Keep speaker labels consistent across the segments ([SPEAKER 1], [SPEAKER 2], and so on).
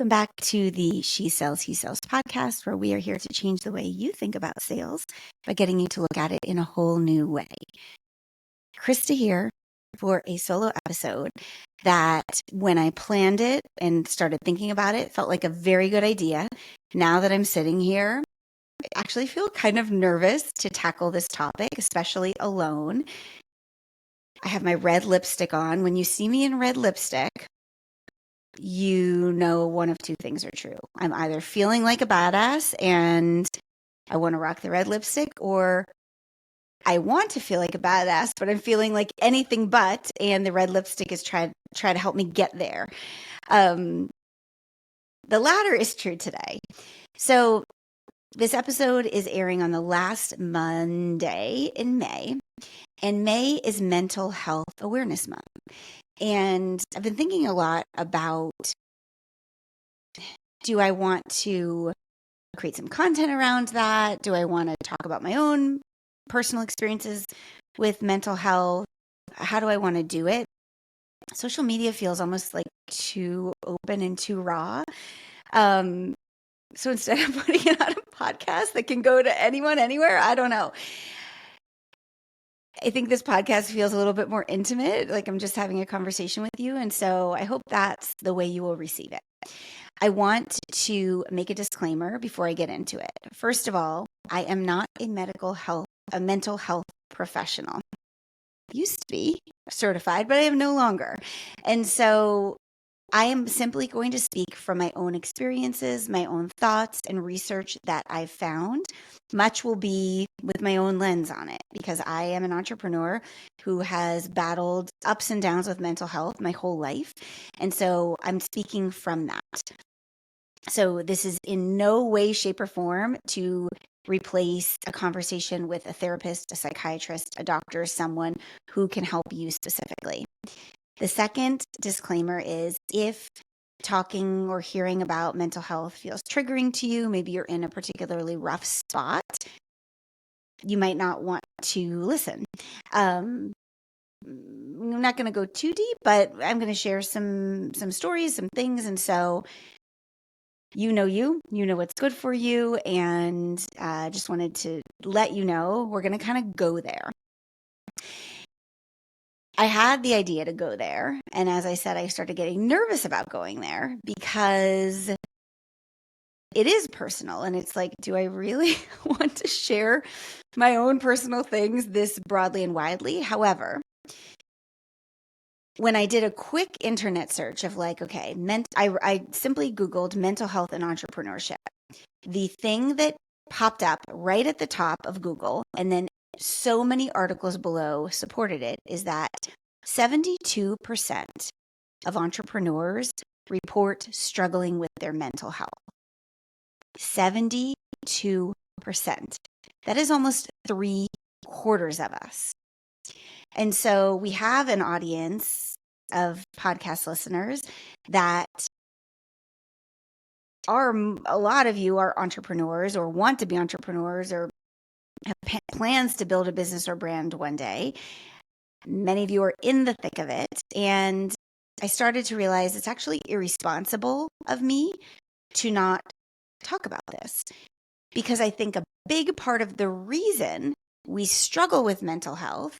[SPEAKER 1] Welcome back to the She Sells, He Sells podcast, where we are here to change the way you think about sales by getting you to look at it in a whole new way. Krista here for a solo episode that when I planned it and started thinking about it, felt like a very good idea. Now that I'm sitting here, I actually feel kind of nervous to tackle this topic, especially alone. I have my red lipstick on. When you see me in red lipstick, you know one of two things are true. I'm either feeling like a badass and I want to rock the red lipstick, or I want to feel like a badass, but I'm feeling like anything but, and the red lipstick is try to help me get there. The latter is true today. So this episode is airing on the last Monday in May, and May is Mental Health Awareness Month. And I've been thinking a lot about, do I want to create some content around that? Do I want to talk about my own personal experiences with mental health? How do I want to do it? Social media feels almost like too open and too raw. So instead of putting it on a podcast that can go to anyone, anywhere, I don't know. I think this podcast feels a little bit more intimate, like I'm just having a conversation with you. And so I hope that's the way you will receive it. I want to make a disclaimer before I get into it. First of all, I am not a mental health professional. Used to be certified, but I am no longer. And so I am simply going to speak from my own experiences, my own thoughts, and research that I've found. Much will be with my own lens on it because I am an entrepreneur who has battled ups and downs with mental health my whole life. And so I'm speaking from that. So this is in no way, shape, or form to replace a conversation with a therapist, a psychiatrist, a doctor, someone who can help you specifically. The second disclaimer is if talking or hearing about mental health feels triggering to you, maybe you're in a particularly rough spot, you might not want to listen. I'm not going to go too deep, but I'm going to share some stories, some things. And so you know what's good for you. And just wanted to let you know, we're going to kind of go there. I had the idea to go there. And as I said, I started getting nervous about going there because it is personal. And it's like, do I really want to share my own personal things this broadly and widely? However, when I did a quick internet search of like, okay, I simply Googled mental health and entrepreneurship. The thing that popped up right at the top of Google, and then so many articles below supported it, is that 72% of entrepreneurs report struggling with their mental health. 72%. That is almost 3/4 of us. And so we have an audience of podcast listeners that are, a lot of you are entrepreneurs or want to be entrepreneurs or have plans to build a business or brand one day. Many of you are in the thick of it. And I started to realize it's actually irresponsible of me to not talk about this, because I think a big part of the reason we struggle with mental health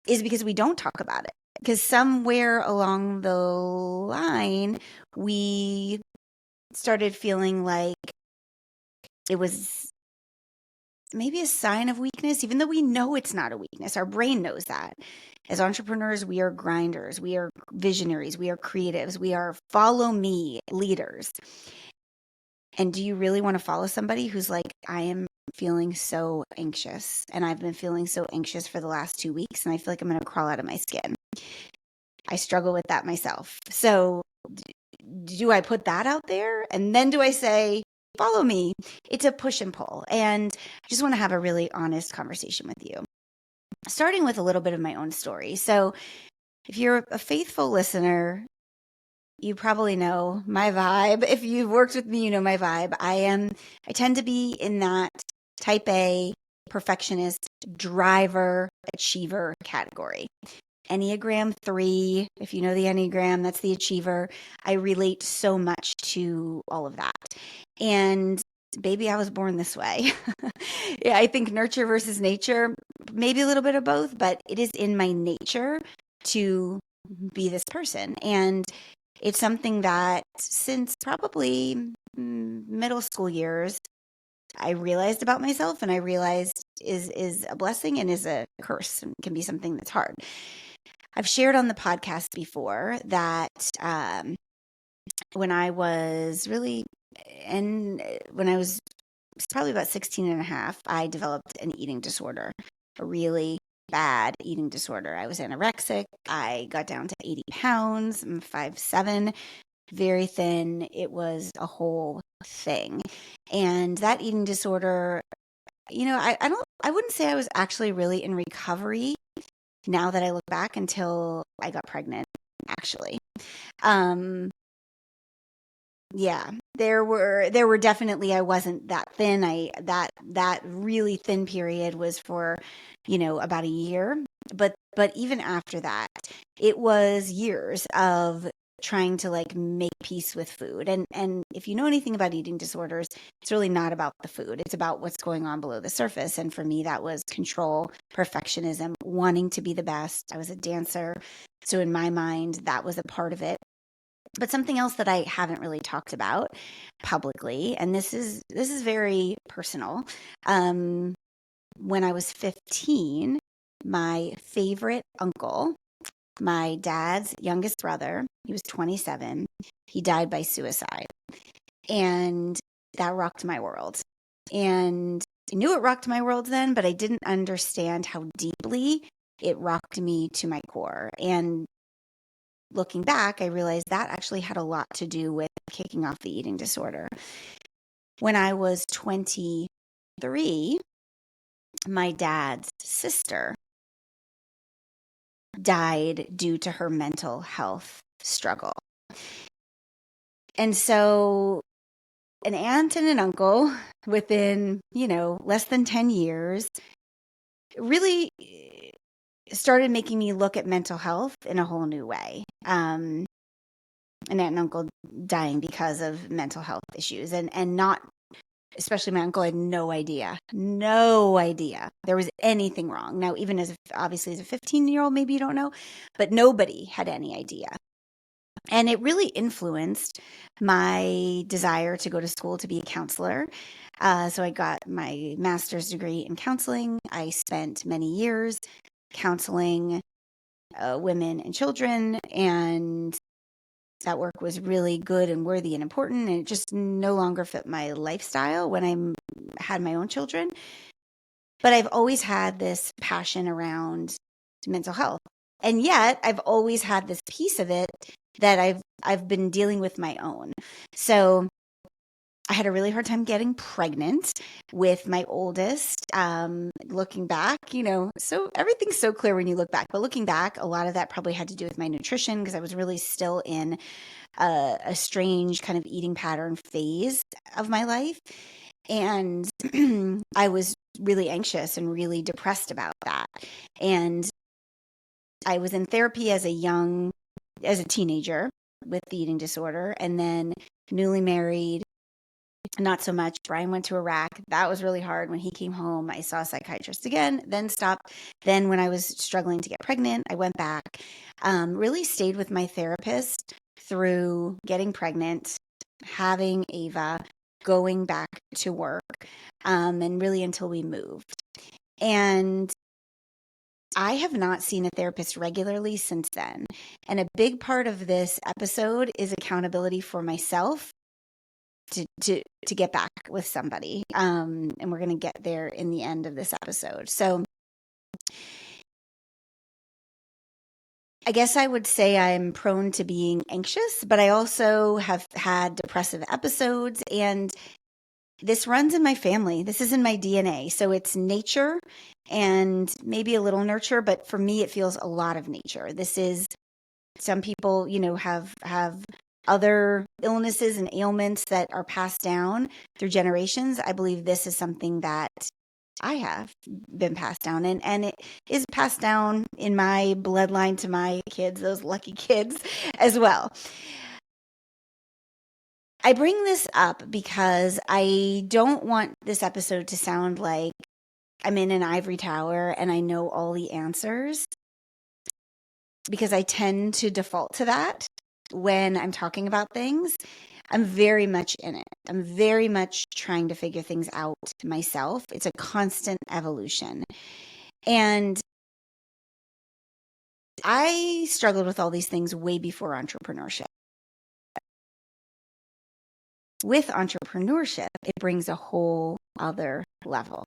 [SPEAKER 1] is because we don't talk about it. Because somewhere along the line, we started feeling like it was maybe a sign of weakness, even though we know it's not a weakness. Our brain knows that. As entrepreneurs, we are grinders, we are visionaries, we are creatives, we are follow me leaders. And do you really want to follow somebody who's like, I am feeling so anxious, and I've been feeling so anxious for the last 2 weeks, and I feel like I'm going to crawl out of my skin. I struggle with that myself. So do I put that out there? And then do I say, follow me? It's a push and pull. And I just want to have a really honest conversation with you, starting with a little bit of my own story. So if you're a faithful listener, you probably know my vibe. If you've worked with me, you know my vibe. I tend to be in that type A, perfectionist, driver, achiever category. Enneagram 3. If you know the Enneagram, that's the achiever. I relate so much to all of that. And baby, I was born this way. Yeah, I think nurture versus nature, maybe a little bit of both, but it is in my nature to be this person. And it's something that since probably middle school years, I realized about myself, and I realized is a blessing and is a curse, and can be something that's hard. I've shared on the podcast before that when I was really, and when I was probably about 16 and a half, I developed an eating disorder, a really bad eating disorder. I was anorexic. I got down to 80 pounds. I'm 5'7", very thin. It was a whole thing. And that eating disorder, I wouldn't say I was actually really in recovery now that I look back until I got pregnant, actually. Yeah, there were definitely, I wasn't that thin. That really thin period was for, about a year. But even after that, it was years of trying to like make peace with food. And if you know anything about eating disorders, it's really not about the food. It's about what's going on below the surface. And for me, that was control, perfectionism, wanting to be the best. I was a dancer. So in my mind, that was a part of it. But something else that I haven't really talked about publicly, and this is very personal. When I was 15, my favorite uncle, my dad's youngest brother, he was 27. He died by suicide, and that rocked my world. And I knew it rocked my world then, but I didn't understand how deeply it rocked me to my core. And looking back, I realized that actually had a lot to do with kicking off the eating disorder. When I was 23, my dad's sister died due to her mental health struggle. And so an aunt and an uncle within, less than 10 years really started making me look at mental health in a whole new way. An aunt and uncle dying because of mental health issues, and not, especially my uncle, had no idea there was anything wrong. Now, even obviously as a 15-year-old, maybe you don't know, but nobody had any idea. And it really influenced my desire to go to school to be a counselor. So I got my master's degree in counseling. I spent many years counseling women and children, and that work was really good and worthy and important, and it just no longer fit my lifestyle when I had my own children. But I've always had this passion around mental health. And yet I've always had this piece of it that I've been dealing with my own. So I had a really hard time getting pregnant with my oldest. Looking back, so everything's so clear when you look back. But looking back, a lot of that probably had to do with my nutrition, because I was really still in a strange kind of eating pattern phase of my life. And I was really anxious and really depressed about that. And I was in therapy as a teenager with the eating disorder, and then newly married, not so much. Brian went to Iraq. That was really hard. When he came home, I saw a psychiatrist again, then stopped. Then when I was struggling to get pregnant, I went back, really stayed with my therapist through getting pregnant, having Ava, going back to work, and really until we moved. And I have not seen a therapist regularly since then. And a big part of this episode is accountability for myself to get back with somebody. And we're going to get there in the end of this episode. So I guess I would say I'm prone to being anxious, but I also have had depressive episodes, and this runs in my family. This is in my DNA. So it's nature and maybe a little nurture, but for me, it feels a lot of nature. This is, some people, have other illnesses and ailments that are passed down through generations. I believe this is something that I have been passed down, and it is passed down in my bloodline to my kids, those lucky kids as well. I bring this up because I don't want this episode to sound like I'm in an ivory tower and I know all the answers, because I tend to default to that when I'm talking about things. I'm very much in it. I'm very much trying to figure things out myself. It's a constant evolution. And I struggled with all these things way before entrepreneurship. With entrepreneurship, it brings a whole other level.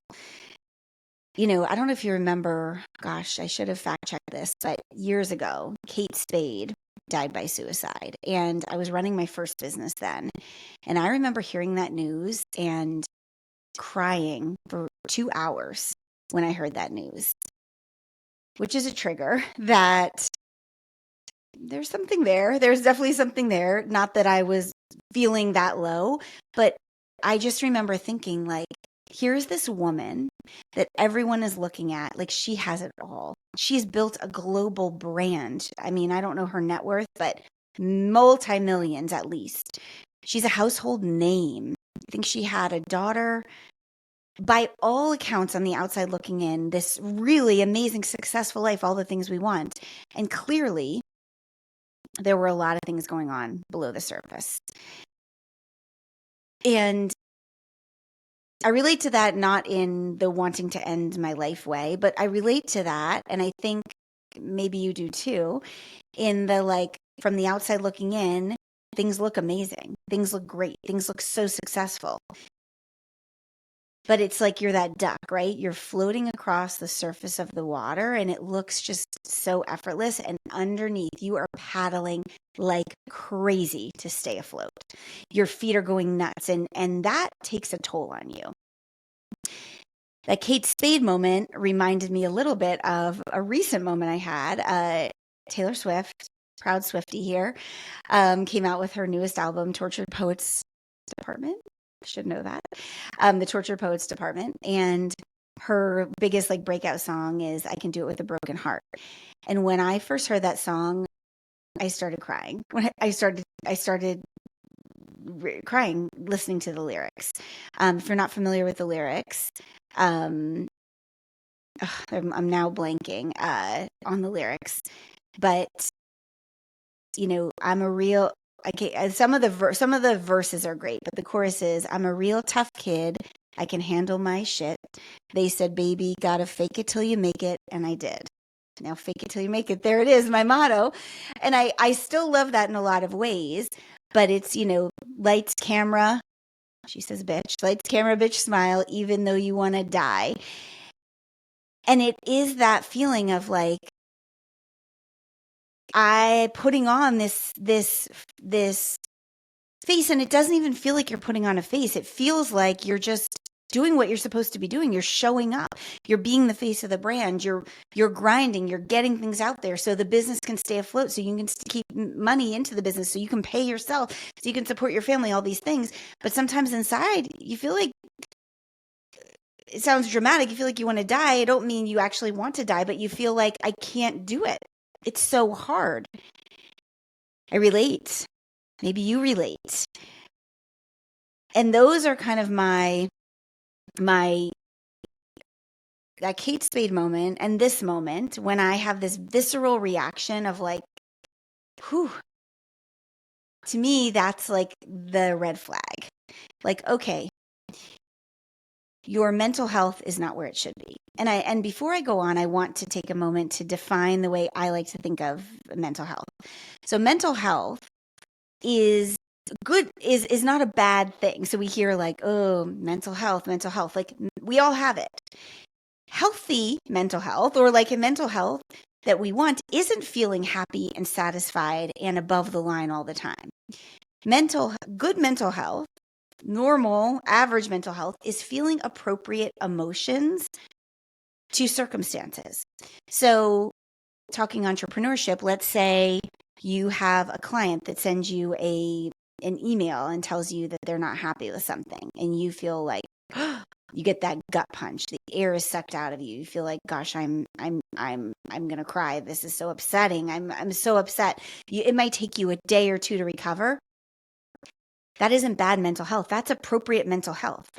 [SPEAKER 1] I don't know if you remember, gosh, I should have fact checked this, but years ago, Kate Spade died by suicide. And I was running my first business then. And I remember hearing that news and crying for 2 hours when I heard that news, which is a trigger that there's something there. There's definitely something there. Not that I was feeling that low, but I just remember thinking, like, here's this woman that everyone is looking at. Like, she has it all. She's built a global brand. I mean, I don't know her net worth, but multi-millions at least. She's a household name. I think she had a daughter. By all accounts, on the outside looking in, this really amazing, successful life, all the things we want. And clearly, there were a lot of things going on below the surface. And I relate to that not in the wanting to end my life way, but I relate to that, and I think maybe you do too, in the, like, from the outside looking in, things look amazing. Things look great. Things look so successful. But it's like you're that duck, right? You're floating across the surface of the water and it looks just so effortless. And underneath, you are paddling like crazy to stay afloat. Your feet are going nuts, and that takes a toll on you. That Kate Spade moment reminded me a little bit of a recent moment I had. Taylor Swift, proud Swiftie here, came out with her newest album, Tortured Poets Department. Should know that. The Tortured Poets Department. And her biggest, like, breakout song is I Can Do It With a Broken Heart. And when I first heard that song, I started crying. When I started crying listening to the lyrics. If you're not familiar with the lyrics, I'm now blanking on the lyrics, but I'm a real. Some of the verses are great, but the chorus is, I'm a real tough kid. I can handle my shit. They said, baby, gotta fake it till you make it. And I did. Now fake it till you make it. There it is, my motto. And I still love that in a lot of ways, but it's, lights, camera. She says, bitch, lights, camera, bitch, smile, even though you want to die. And it is that feeling of, like, I putting on this face, and it doesn't even feel like you're putting on a face. It feels like you're just doing what you're supposed to be doing. You're showing up. You're being the face of the brand. You're grinding. You're getting things out there so the business can stay afloat, so you can keep money into the business, so you can pay yourself, so you can support your family, all these things. But sometimes inside, you feel like, it sounds dramatic, you feel like you want to die. I don't mean you actually want to die, but you feel like, I can't do it. It's so hard. I relate. Maybe you relate. And those are kind of that Kate Spade moment and this moment when I have this visceral reaction of, like, whew. To me, that's like the red flag. Like, okay, your mental health is not where it should be. And before I go on, I want to take a moment to define the way I like to think of mental health. So mental health is good, is not a bad thing. So we hear, like, oh, mental health, like, we all have it. Healthy mental health, or like a mental health that we want, isn't feeling happy and satisfied and above the line all the time. Good mental health, normal, average mental health, is feeling appropriate emotions to circumstances. So talking entrepreneurship, let's say you have a client that sends you an email and tells you that they're not happy with something, and you feel like, oh, You get that gut punch. The air is sucked out of you. You feel like, gosh, I'm gonna cry. This is so upsetting. I'm so upset. It might take you a day or two to recover. That isn't bad mental health. That's appropriate mental health.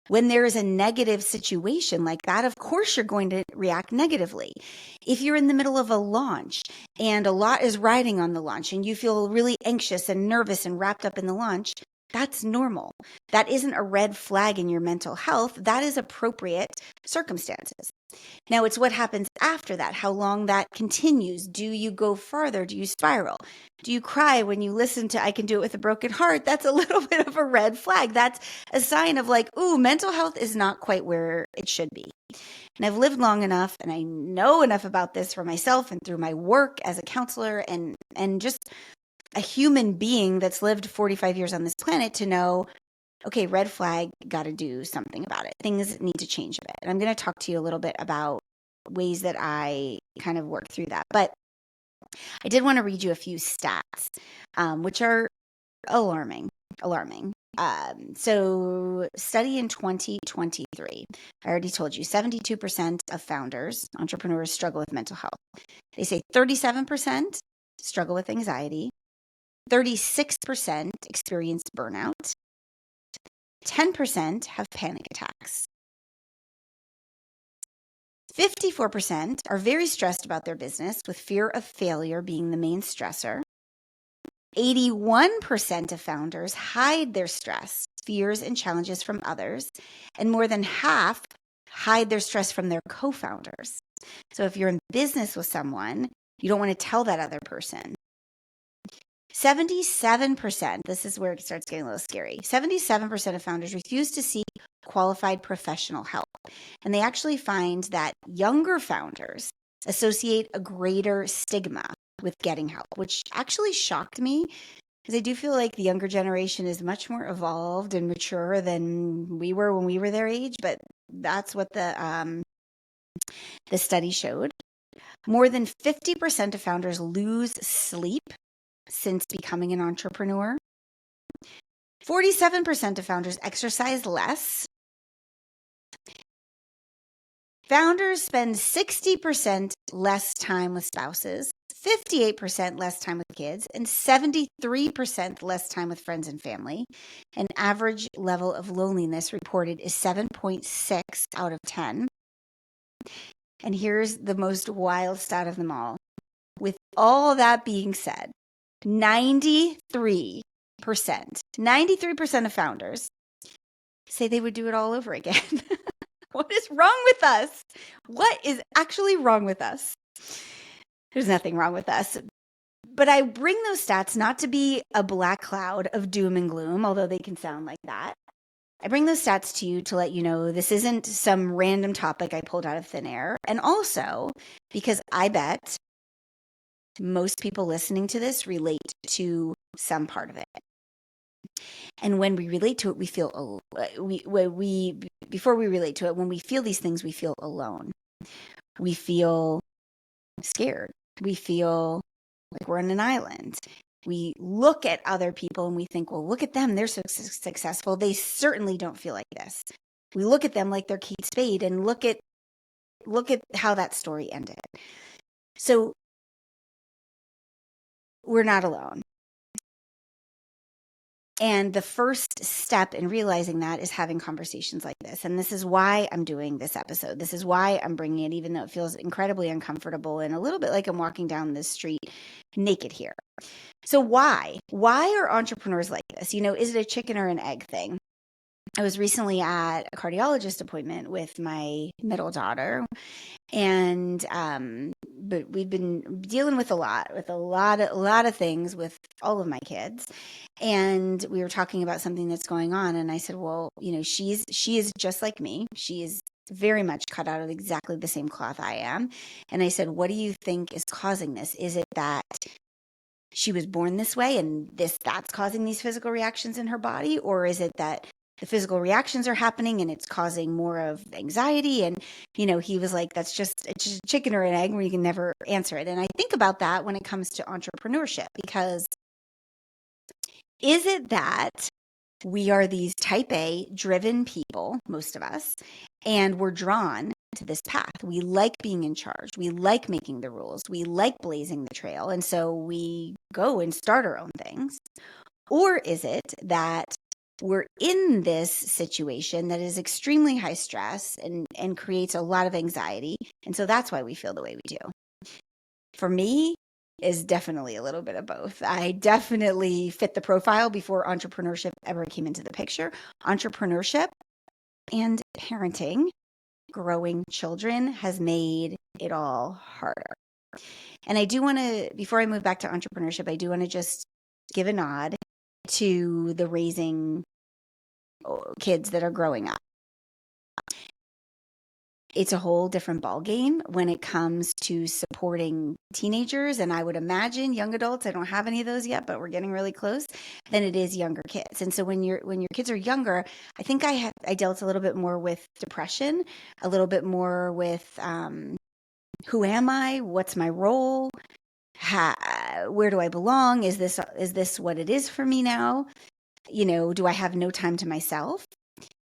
[SPEAKER 1] When there is a negative situation like that, of course you're going to react negatively. If you're in the middle of a launch and a lot is riding on the launch and you feel really anxious and nervous and wrapped up in the launch, that's normal. That isn't a red flag in your mental health. That is appropriate circumstances. Now, it's what happens after that, how long that continues. Do you go farther? Do you spiral? Do you cry when you listen to I Can Do It With a Broken Heart? That's a little bit of a red flag. That's a sign of like, ooh, mental health is not quite where it should be. And I've lived long enough and I know enough about this for myself and through my work as a counselor and just a human being that's lived 45 years on this planet to know, okay, red flag, got to do something about it. Things need to change a bit. And I'm going to talk to you a little bit about ways that I kind of work through that. But I did want to read you a few stats, which are alarming. So study in 2023, I already told you 72% of founders, entrepreneurs struggle with mental health. They say 37% struggle with anxiety. 36% experience burnout. 10% have panic attacks. 54% are very stressed about their business, with fear of failure being the main stressor. 81% of founders hide their stress, fears, and challenges from others, and more than half hide their stress from their co-founders. So if you're in business with someone, you don't want to tell that other person. 77%, this is where it starts getting a little scary. 77% of founders refuse to seek qualified professional help. And they actually find that younger founders associate a greater stigma with getting help, which actually shocked me because I do feel like the younger generation is much more evolved and mature than we were when we were their age. But that's what the study showed. More than 50% of founders lose sleep since becoming an entrepreneur. 47% of founders exercise less. Founders spend 60% less time with spouses, 58% less time with kids, and 73% less time with friends and family. An average level of loneliness reported is 7.6 out of 10. And here's the most wild stat of them all. With all that being said, 93% of founders say they would do it all over again. What is wrong with us? What is actually wrong with us? There's nothing wrong with us. But I bring those stats not to be a black cloud of doom and gloom, although they can sound like that. I bring those stats to you to let you know this isn't some random topic I pulled out of thin air. And also because I bet most people listening to this relate to some part of it. And when we relate to it, we feel before we relate to it, when we feel these things, we feel alone. We feel scared. We feel like we're on an island. We look at other people and we think, well, look at them. They're so successful. They certainly don't feel like this. We look at them like they're Kate Spade and look at how that story ended. So we're not alone. And the first step in realizing that is having conversations like this. And this is why I'm doing this episode. This is why I'm bringing it, even though it feels incredibly uncomfortable and a little bit like I'm walking down this street naked here. So why? Why are entrepreneurs like this? Is it a chicken or an egg thing? I was recently at a cardiologist appointment with my middle daughter, and but we've been dealing with a lot of things with all of my kids, and we were talking about something that's going on, and I said, well, she is just like me. She is very much cut out of exactly the same cloth I am. And I said, what do you think is causing this? Is it that she was born this way and that's causing these physical reactions in her body? Or is it that the physical reactions are happening and it's causing more of anxiety? And, he was like, it's just a chicken or an egg where you can never answer it. And I think about that when it comes to entrepreneurship, because is it that we are these type A driven people, most of us, and we're drawn to this path. We like being in charge. We like making the rules. We like blazing the trail. And so we go and start our own things. Or is it that we're in this situation that is extremely high stress and creates a lot of anxiety? And so that's why we feel the way we do. For me, is definitely a little bit of both. I definitely fit the profile before entrepreneurship ever came into the picture. Entrepreneurship and parenting, growing children has made it all harder. And I do want to, before I move back to entrepreneurship, I do want to just give a nod to the raising kids that are growing up. It's a whole different ballgame when it comes to supporting teenagers, and I would imagine young adults. I don't have any of those yet, but we're getting really close. Than it is younger kids. And so when your kids are younger, I think I dealt a little bit more with depression, a little bit more with who am I? What's my role? Where do I belong? Is this what it is for me now? Do I have no time to myself?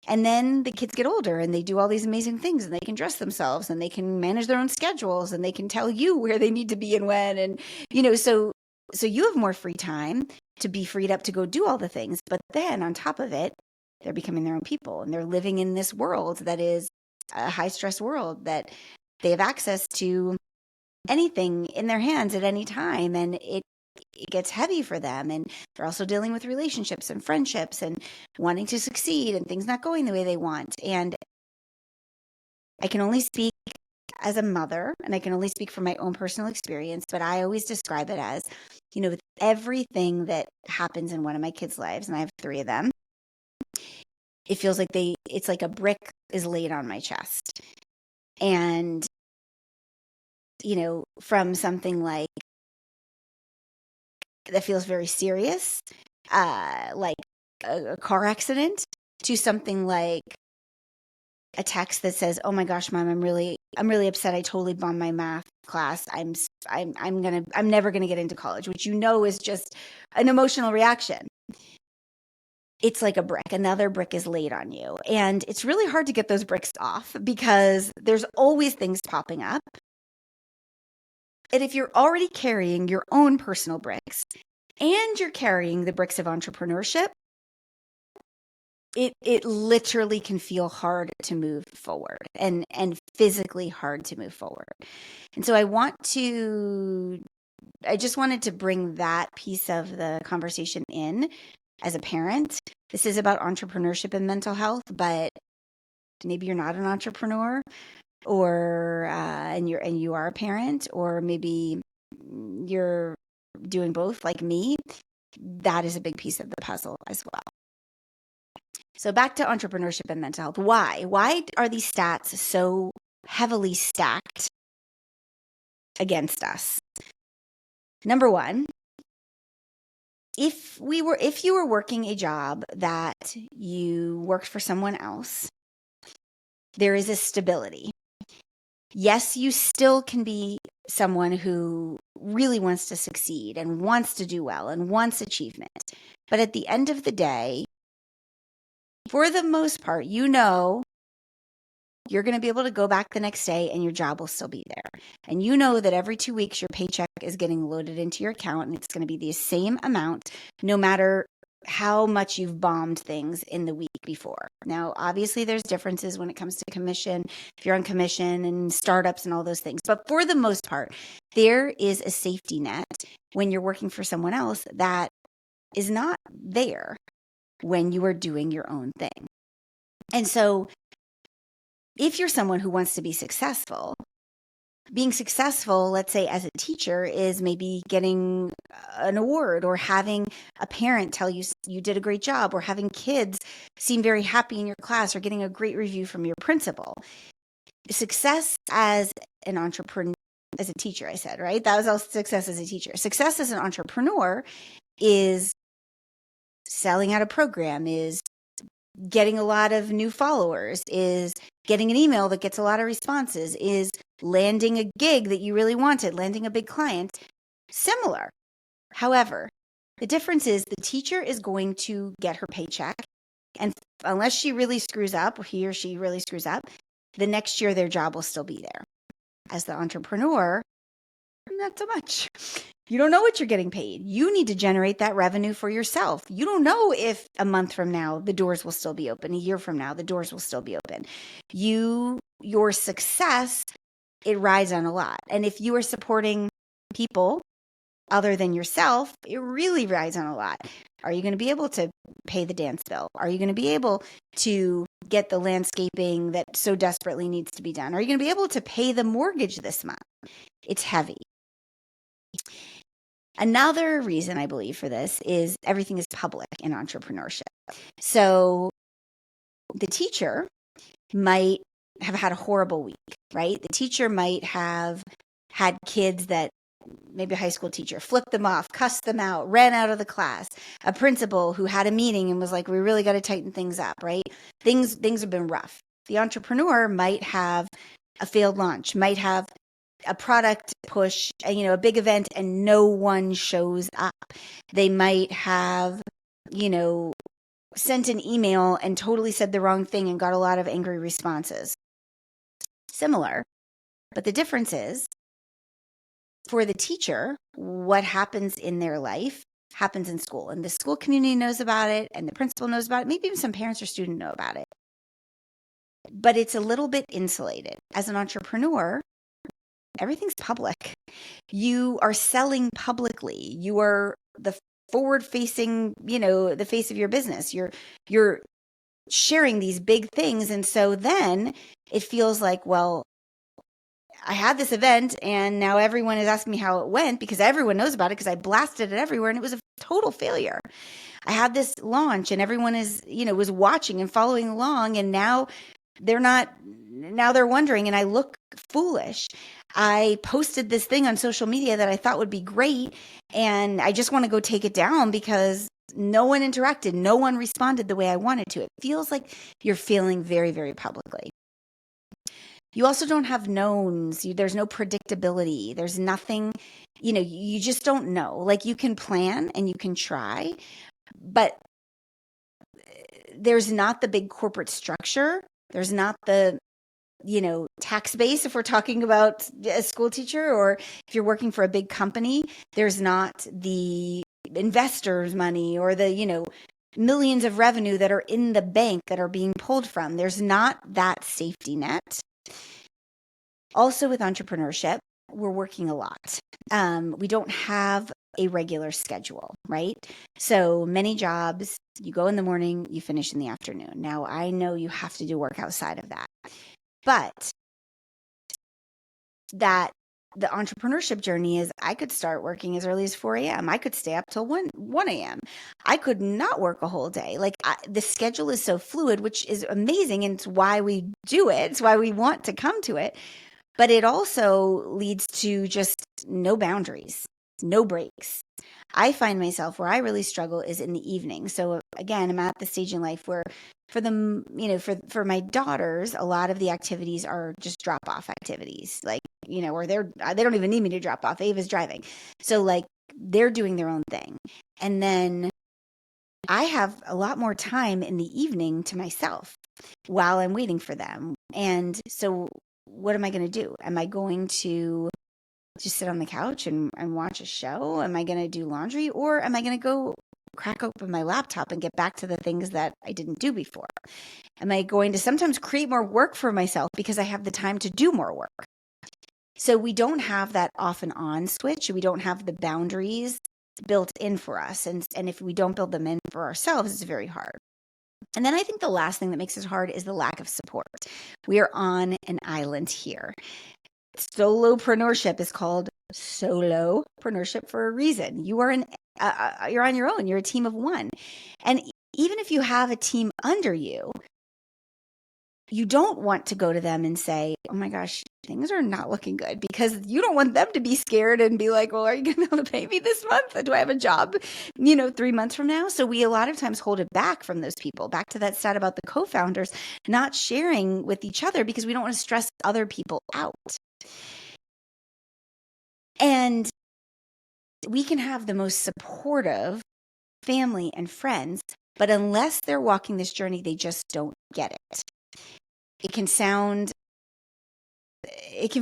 [SPEAKER 1] And then the kids get older and they do all these amazing things and they can dress themselves and they can manage their own schedules and they can tell you where they need to be and when. And, so you have more free time to be freed up to go do all the things. But then on top of it, they're becoming their own people and they're living in this world that is a high stress world that they have access to anything in their hands at any time. And it gets heavy for them, and they're also dealing with relationships and friendships and wanting to succeed and things not going the way they want. And I can only speak as a mother and I can only speak from my own personal experience, but I always describe it as, with everything that happens in one of my kids' lives, and I have 3 of them, it feels like it's like a brick is laid on my chest. And, from something like that feels very serious, like a car accident, to something like a text that says, "Oh my gosh, Mom, I'm really upset. I totally bombed my math class. I'm never gonna get into college," which is just an emotional reaction. It's like a brick. Another brick is laid on you, and it's really hard to get those bricks off because there's always things popping up. And if you're already carrying your own personal bricks and you're carrying the bricks of entrepreneurship, it literally can feel hard to move forward and physically hard to move forward. And so I just wanted to bring that piece of the conversation in as a parent. This is about entrepreneurship and mental health, but maybe you're not an entrepreneur, or and you are a parent, or maybe you're doing both like me. That is a big piece of the puzzle as well. So back to entrepreneurship and mental health. Why are these stats so heavily stacked against us? Number one, if you were working a job that you worked for someone else, there is a stability. Yes, you still can be someone who really wants to succeed and wants to do well and wants achievement. But at the end of the day, for the most part, you're going to be able to go back the next day and your job will still be there. And that every 2 weeks your paycheck is getting loaded into your account and it's going to be the same amount no matter how much you've bombed things in the week before. Now, obviously there's differences when it comes to commission, if you're on commission and startups and all those things. But for the most part, there is a safety net when you're working for someone else that is not there when you are doing your own thing. And so if you're someone who wants to be successful, being successful, let's say as a teacher, is maybe getting an award or having a parent tell you you did a great job, or having kids seem very happy in your class, or getting a great review from your principal. Success as an entrepreneur, as a teacher, I said, right? That was all success as a teacher. Success as an entrepreneur is selling out a program, is getting a lot of new followers, is getting an email that gets a lot of responses, is landing a gig that you really wanted, landing a big client. Similar. However, The difference is the teacher is going to get her paycheck. And unless she really screws up, or he or she really screws up, the next year their job will still be there. As the entrepreneur, not so much. You don't know what you're getting paid. You need to generate that revenue for yourself. You don't know if a month from now the doors will still be open, a year from now the doors will still be open. Your success, it rides on a lot. And if you are supporting people other than yourself, it really rides on a lot. Are you going to be able to pay the dance bill? Are you going to be able to get the landscaping that so desperately needs to be done? Are you going to be able to pay the mortgage this month? It's heavy. Another reason I believe for this is everything is public in entrepreneurship. So the teacher might have had a horrible week, right? The teacher might have had kids that maybe a high school teacher flipped them off, cussed them out, ran out of the class, a principal who had a meeting and was like, we really got to tighten things up, right? Things have been rough. The entrepreneur might have a failed launch, might have a product push, a big event, and no one shows up. They might have, sent an email and totally said the wrong thing and got a lot of angry responses. Similar, but the difference is for the teacher, what happens in their life happens in school, and the school community knows about it, and the principal knows about it. Maybe even some parents or students know about it, but it's a little bit insulated. As an entrepreneur, everything's public. You are selling publicly. You are the forward-facing, the face of your business. You're sharing these big things, and so then it feels like, well, I had this event and now everyone is asking me how it went because everyone knows about it because I blasted it everywhere and it was a total failure. I had this launch and everyone was watching and following along, and now they're wondering, and I look foolish. I posted this thing on social media that I thought would be great, and I just want to go take it down because no one interacted. No one responded the way I wanted to. It feels like you're failing very, very publicly. You also don't have knowns. There's no predictability. There's nothing, you just don't know. Like, you can plan and you can try, but there's not the big corporate structure. There's not the, tax base if we're talking about a school teacher, or if you're working for a big company, there's not the investors' money or the, millions of revenue that are in the bank that are being pulled from. There's not that safety net. Also with entrepreneurship, we're working a lot. We don't have a regular schedule, right? So many jobs, you go in the morning, you finish in the afternoon. Now, I know you have to do work outside of that, but that the entrepreneurship journey is I could start working as early as 4 a.m. I could stay up till 1 a.m. I could not work a whole day. Like, the schedule is so fluid, which is amazing. And it's why we do it. It's why we want to come to it. But it also leads to just no boundaries, no breaks. I find myself where I really struggle is in the evening. So again, I'm at the stage in life where for them, for my daughters, a lot of the activities are just drop off activities, like, or they don't even need me to drop off. Ava's driving. So like, they're doing their own thing. And then I have a lot more time in the evening to myself while I'm waiting for them. And so what am I going to do? Am I going to just sit on the couch and watch a show? Am I going to do laundry? Or am I going to go crack open my laptop and get back to the things that I didn't do before? Am I going to sometimes create more work for myself because I have the time to do more work? So we don't have that off and on switch. We don't have the boundaries built in for us. And if we don't build them in for ourselves, it's very hard. And then I think the last thing that makes it hard is the lack of support. We are on an island here. Solopreneurship is called solopreneurship for a reason. You are you're on your own. You're a team of one. And even if you have a team under you, you don't want to go to them and say, oh my gosh, things are not looking good, because you don't want them to be scared and be like, well, are you going to be able to pay me this month? Do I have a job, 3 months from now? So we a lot of times hold it back from those people. Back to that stat about the co-founders not sharing with each other because we don't want to stress other people out. And we can have the most supportive family, and friends, but unless they're walking this journey, they just don't get it. It can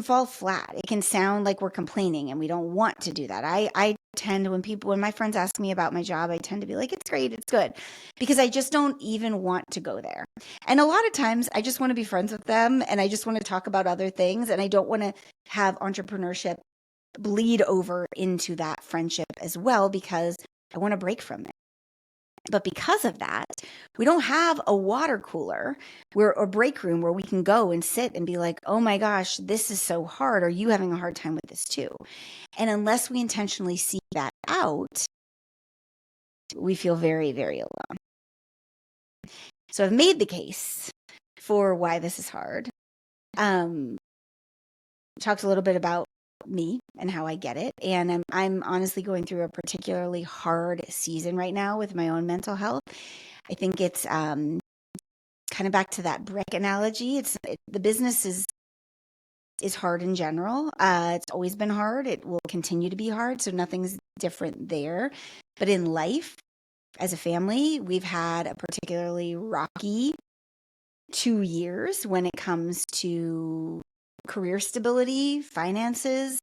[SPEAKER 1] fall flat. It can sound like we're complaining and we don't want to do that. I tend, when my friends ask me about my job, I tend to be like, it's great, it's good, because I just don't even want to go there. And a lot of times I just want to be friends with them and I just want to talk about other things. And I don't want to have entrepreneurship bleed over into that friendship as well, because I want to break from it. But because of that, we don't have a water cooler or break room where we can go and sit and be like, oh my gosh, this is so hard. Are you having a hard time with this too? And unless we intentionally seek that out, we feel very, very alone. So I've made the case for why this is hard. Talked a little bit about me and how I get it. And I'm honestly going through a particularly hard season right now with my own mental health. I think it's kind of back to that brick analogy. The business is hard in general. It's always been hard. It will continue to be hard. So nothing's different there. But in life, as a family, we've had a particularly rocky 2 years when it comes to career stability, finances,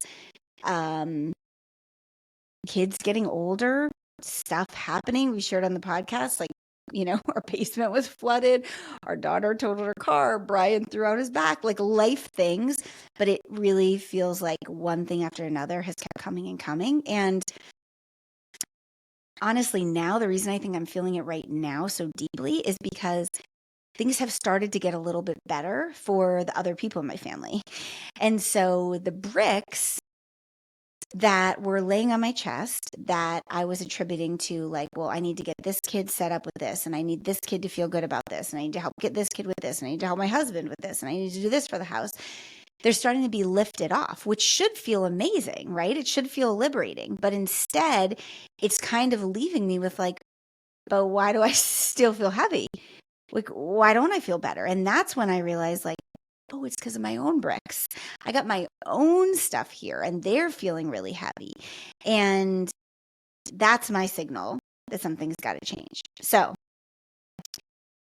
[SPEAKER 1] kids getting older, stuff happening. We shared on the podcast, like, our basement was flooded, our daughter totaled her car, Brian threw out his back, like life things. But it really feels like one thing after another has kept coming and coming. And honestly, now the reason I think I'm feeling it right now so deeply is because things have started to get a little bit better for the other people in my family. And so the bricks that were laying on my chest that I was attributing to, like, well, I need to get this kid set up with this, and I need this kid to feel good about this, and I need to help get this kid with this, and I need to help my husband with this, and I need to do this for the house. They're starting to be lifted off, which should feel amazing, right? It should feel liberating. But instead, it's kind of leaving me with like, but why do I still feel heavy? Like, why don't I feel better? And that's when I realized, like, oh, it's because of my own bricks. I got my own stuff here and they're feeling really heavy. And that's my signal that something's got to change. So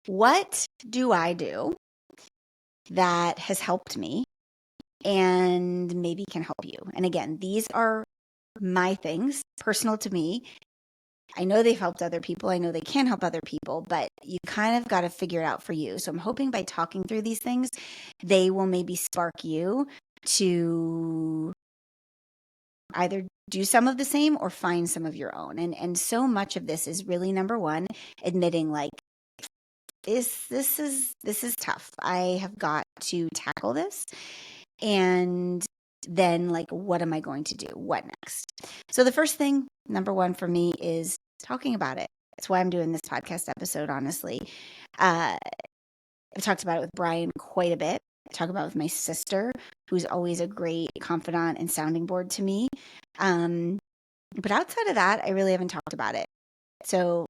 [SPEAKER 1] what do I do that has helped me and maybe can help you? And again, these are my things, personal to me. I know they've helped other people. I know they can help other people, but you kind of got to figure it out for you. So I'm hoping by talking through these things, they will maybe spark you to either do some of the same or find some of your own. And so much of this is really, number one, admitting like, this is tough. I have got to tackle this. And then, like, what am I going to do? What next? So the first thing, number one for me, is talking about it. That's why I'm doing this podcast episode, honestly. I've talked about it with Brian quite a bit. I talk about it with my sister, who's always a great confidant and sounding board to me. But outside of that, I really haven't talked about it. So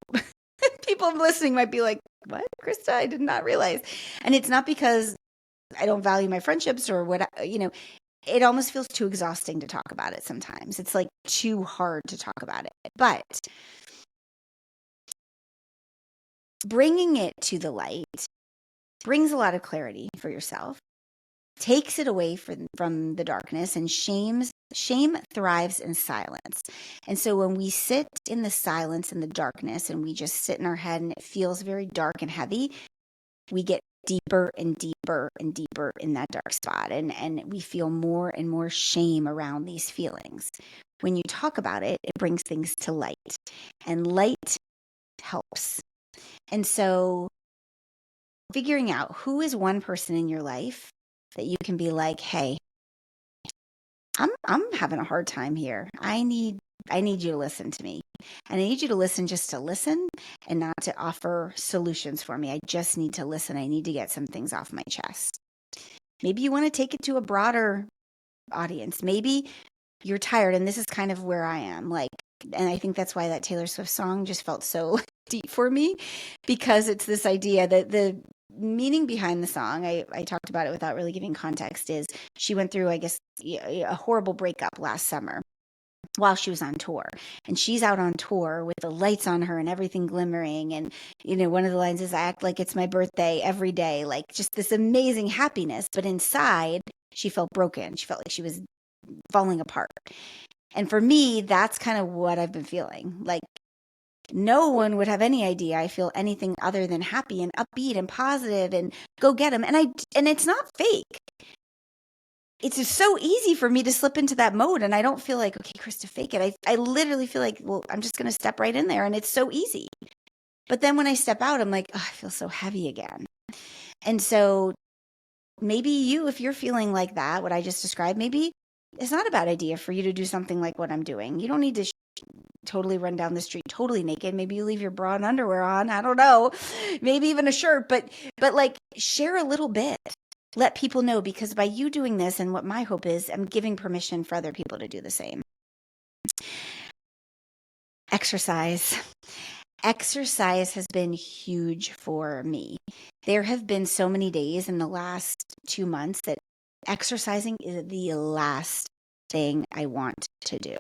[SPEAKER 1] people listening might be like, what, Krista? I did not realize. And it's not because I don't value my friendships or what, it almost feels too exhausting to talk about it sometimes. It's like too hard to talk about it. But bringing it to the light brings a lot of clarity for yourself, takes it away from the darkness, and shame thrives in silence. And so when we sit in the silence and the darkness and we just sit in our head and it feels very dark and heavy, we get deeper and deeper and deeper in that dark spot. And we feel more and more shame around these feelings. When you talk about it, it brings things to light, and light helps. And so figuring out who is one person in your life that you can be like, hey, I'm having a hard time here. I need you to listen to me. And I need you to listen just to listen and not to offer solutions for me. I just need to listen. I need to get some things off my chest. Maybe you want to take it to a broader audience. Maybe you're tired, and this is kind of where I am. Like, and I think that's why that Taylor Swift song just felt so deep for me, because it's this idea that the meaning behind the song, I talked about it without really giving context, is she went through, I guess, a horrible breakup last summer. while she was on tour. And she's out on tour with the lights on her and everything glimmering. And, one of the lines is, I act like it's my birthday every day, like just this amazing happiness. But inside, she felt broken. She felt like she was falling apart. And for me, that's kind of what I've been feeling. Like, no one would have any idea I feel anything other than happy and upbeat and positive and go get them. And it's not fake. It's just so easy for me to slip into that mode, and I don't feel like, okay, Krista, fake it. I literally feel like, well, I'm just going to step right in there, and it's so easy. But then when I step out, I'm like, oh, I feel so heavy again. And so maybe if you're feeling like that, what I just described, maybe it's not a bad idea for you to do something like what I'm doing. You don't need to totally run down the street totally naked. Maybe you leave your bra and underwear on. I don't know. Maybe even a shirt, but like share a little bit. Let people know, because by you doing this, and what my hope is, I'm giving permission for other people to do the same. Exercise. Exercise has been huge for me. There have been so many days in the last 2 months that exercising is the last thing I want to do.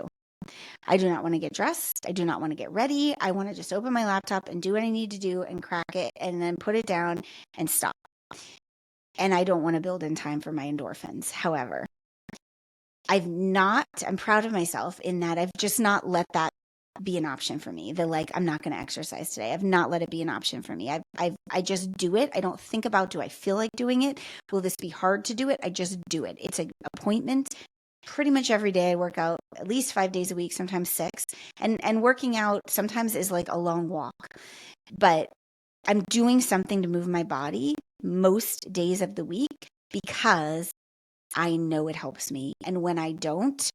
[SPEAKER 1] I do not want to get dressed. I do not want to get ready. I want to just open my laptop and do what I need to do and crack it and then put it down and stop. And I don't want to build in time for my endorphins. However, I'm proud of myself in that I've just not let that be an option for me. I'm not going to exercise today. I've not let it be an option for me. I just do it. I don't think about, do I feel like doing it? Will this be hard to do it? I just do it. It's an appointment. Pretty much every day I work out at least 5 days a week, sometimes 6. And working out sometimes is like a long walk. But I'm doing something to move my body most days of the week because I know it helps me. And when I don't,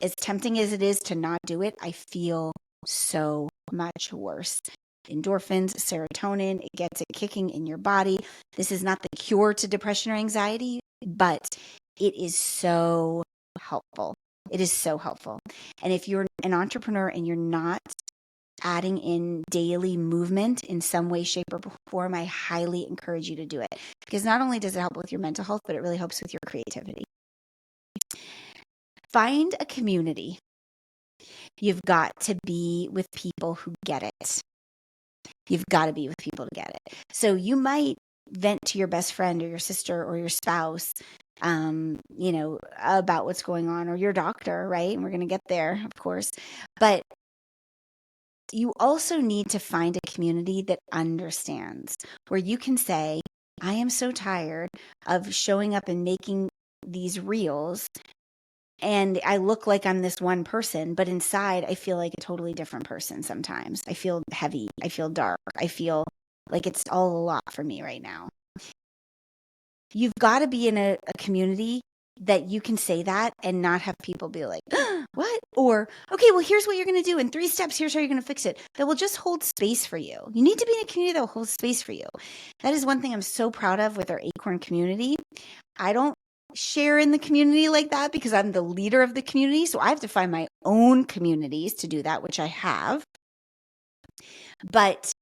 [SPEAKER 1] as tempting as it is to not do it, I feel so much worse. Endorphins, serotonin, it gets it kicking in your body. This is not the cure to depression or anxiety, but it is so helpful. It is so helpful. And if you're an entrepreneur and you're not adding in daily movement in some way, shape, or form, I highly encourage you to do it, because not only does it help with your mental health, but it really helps with your creativity. Find a community. You've got to be with people who get it. You've got to be with people to get it. So you might vent to your best friend or your sister or your spouse, about what's going on, or your doctor, right? And we're going to get there, of course. But you also need to find a community that understands, where you can say, I am so tired of showing up and making these reels, and I look like I'm this one person, but inside I feel like a totally different person sometimes. I feel heavy. I feel dark. I feel like it's all a lot for me right now. You've got to be in a community that you can say that and not have people be like, what? Or, okay, well, here's what you're going to do in 3 steps. Here's how you're going to fix it. That will just hold space for you. You need to be in a community that will hold space for you. That is one thing I'm so proud of with our ACORN community. I don't share in the community like that because I'm the leader of the community. So I have to find my own communities to do that, which I have. But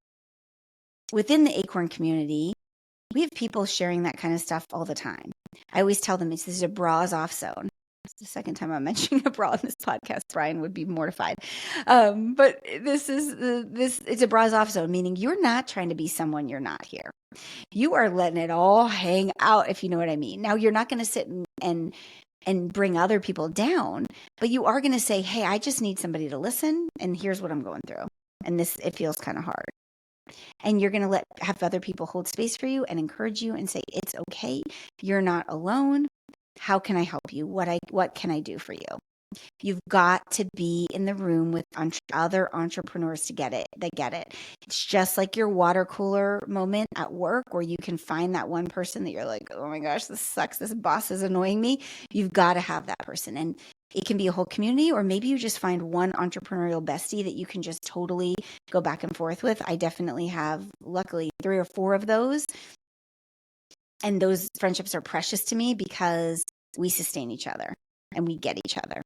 [SPEAKER 1] within the ACORN community, we have people sharing that kind of stuff all the time. I always tell them this is a bras off zone. It's the second time I'm mentioning a bra in this podcast. Brian would be mortified. But it's a bras off zone, meaning you're not trying to be someone you're not here. You are letting it all hang out, if you know what I mean. Now, you're not going to sit and bring other people down, but you are going to say, hey, I just need somebody to listen, and here's what I'm going through. And it feels kind of hard. And you're going to have other people hold space for you and encourage you and say, it's okay. You're not alone. How can I help you? What can I do for you? You've got to be in the room with other entrepreneurs to get it. They get it. It's just like your water cooler moment at work, where you can find that one person that you're like, oh my gosh, this sucks. This boss is annoying me. You've got to have that person. And it can be a whole community, or maybe you just find one entrepreneurial bestie that you can just totally go back and forth with. I definitely have, luckily, 3 or 4 of those. And those friendships are precious to me because we sustain each other and we get each other.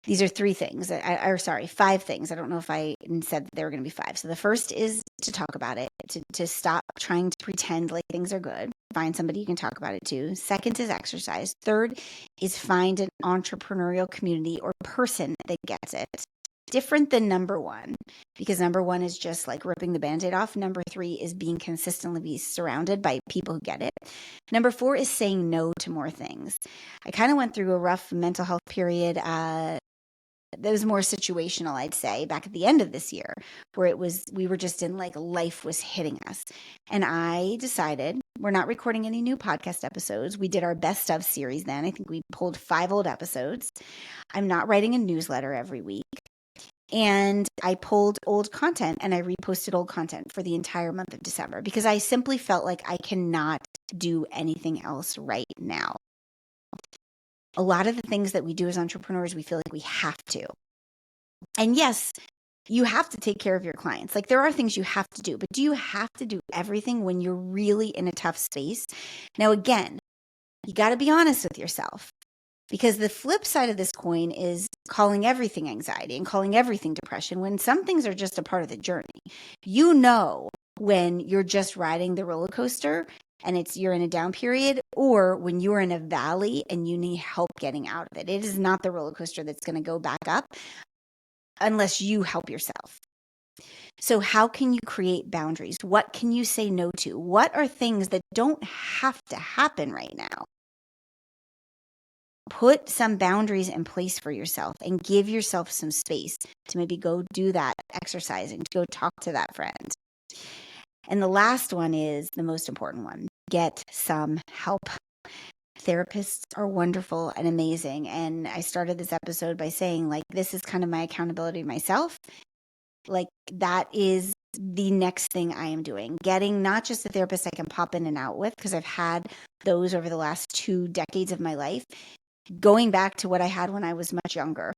[SPEAKER 1] These are three things, five things. I don't know if I said that there were going to be five. So the first is to talk about it, to stop trying to pretend like things are good. Find somebody you can talk about it to. Second is exercise. Third is find an entrepreneurial community or person that gets it. Different than number one, because number one is just like ripping the Band-Aid off. Number three is being consistently surrounded by people who get it. Number four is saying no to more things. I kind of went through a rough mental health period that was more situational, I'd say, back at the end of this year, where we were just in like life was hitting us. And I decided we're not recording any new podcast episodes. We did our best of series then. I think we pulled 5 old episodes. I'm not writing a newsletter every week. And I pulled old content and I reposted old content for the entire month of December because I simply felt like I cannot do anything else right now. A lot of the things that we do as entrepreneurs, we feel like we have to. And yes, you have to take care of your clients. Like there are things you have to do, but do you have to do everything when you're really in a tough space? Now, again, you got to be honest with yourself because the flip side of this coin is calling everything anxiety and calling everything depression when some things are just a part of the journey. You know when you're just riding the roller coaster and you're in a down period, or when you're in a valley and you need help getting out of it. It is not the roller coaster that's going to go back up unless you help yourself. So how can you create boundaries? What can you say no to? What are things that don't have to happen right now? Put some boundaries in place for yourself and give yourself some space to maybe go do that exercising, to go talk to that friend. And the last one is the most important one. Get some help. Therapists are wonderful and amazing. And I started this episode by saying, like, this is kind of my accountability to myself. Like, that is the next thing I am doing. Getting not just a therapist I can pop in and out with, because I've had those over the last 2 decades of my life, going back to what I had when I was much younger,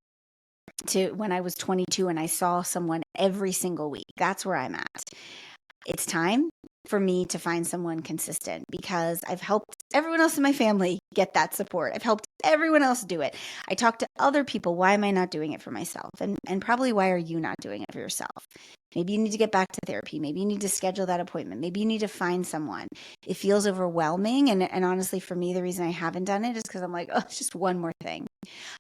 [SPEAKER 1] to when I was 22 and I saw someone every single week. That's where I'm at. It's time for me to find someone consistent because I've helped everyone else in my family get that support. I've helped everyone else do it. I talk to other people. Why am I not doing it for myself? And probably why are you not doing it for yourself? Maybe you need to get back to therapy. Maybe you need to schedule that appointment. Maybe you need to find someone. It feels overwhelming. And honestly, for me, the reason I haven't done it is because I'm like, oh, it's just one more thing.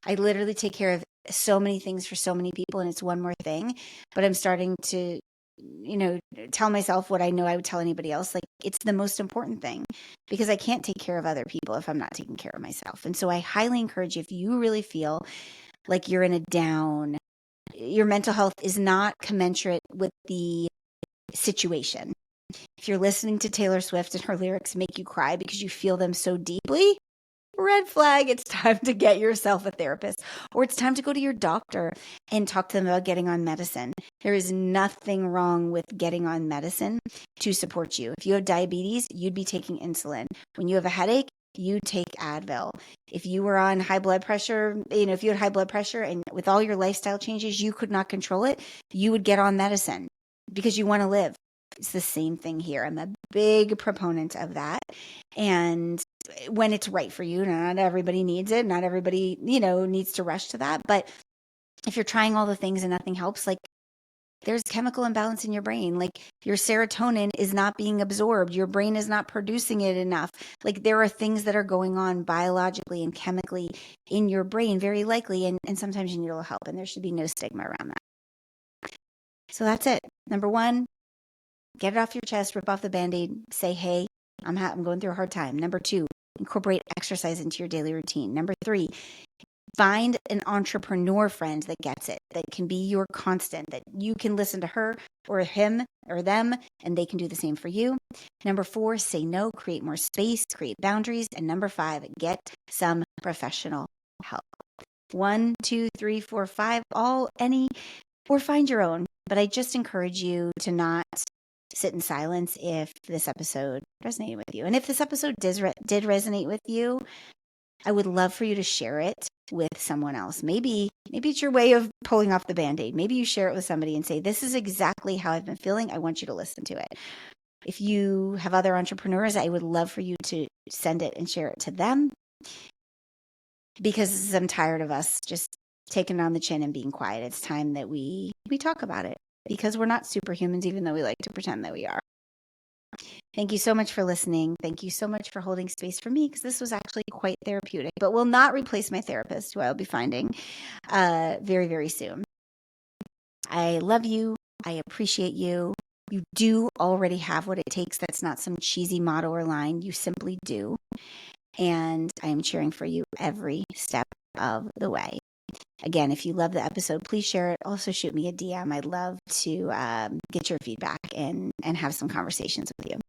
[SPEAKER 1] I literally take care of so many things for so many people and it's one more thing. But I'm starting to tell myself what I know I would tell anybody else. Like, it's the most important thing because I can't take care of other people if I'm not taking care of myself. And so I highly encourage you, if you really feel like you're in a down, your mental health is not commensurate with the situation. If you're listening to Taylor Swift and her lyrics make you cry because you feel them so deeply, red flag, it's time to get yourself a therapist, or it's time to go to your doctor and talk to them about getting on medicine. There is nothing wrong with getting on medicine to support you. If you have diabetes, you'd be taking insulin. When you have a headache, you take Advil. If you were on high blood pressure, if you had high blood pressure and with all your lifestyle changes, you could not control it, you would get on medicine because you want to live. It's the same thing here. I'm a big proponent of that. And when it's right for you, not everybody needs it. Not everybody, needs to rush to that. But if you're trying all the things and nothing helps, like there's chemical imbalance in your brain. Like your serotonin is not being absorbed. Your brain is not producing it enough. Like there are things that are going on biologically and chemically in your brain, very likely. And sometimes you need a little help and there should be no stigma around that. So that's it. Number 1, get it off your chest, rip off the Band-Aid, say, hey, I'm going through a hard time. Number 2, incorporate exercise into your daily routine. Number 3, find an entrepreneur friend that gets it, that can be your constant, that you can listen to her or him or them, and they can do the same for you. Number 4, say no, create more space, create boundaries. And number 5, get some professional help. 1, 2, 3, 4, 5, or find your own. But I just encourage you to not sit in silence if this episode resonated with you. And if this episode did resonate with you, I would love for you to share it with someone else. Maybe it's your way of pulling off the Band-Aid. Maybe you share it with somebody and say, this is exactly how I've been feeling. I want you to listen to it. If you have other entrepreneurs, I would love for you to send it and share it to them because I'm tired of us just taking it on the chin and being quiet. It's time that we talk about it, because we're not superhumans, even though we like to pretend that we are. Thank you so much for listening. Thank you so much for holding space for me, because this was actually quite therapeutic, but will not replace my therapist, who I'll be finding very, very soon. I love you. I appreciate you. You do already have what it takes. That's not some cheesy motto or line. You simply do. And I am cheering for you every step of the way. Again, if you love the episode, please share it. Also, shoot me a DM. I'd love to get your feedback and have some conversations with you.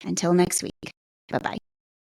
[SPEAKER 1] Until next week, bye-bye.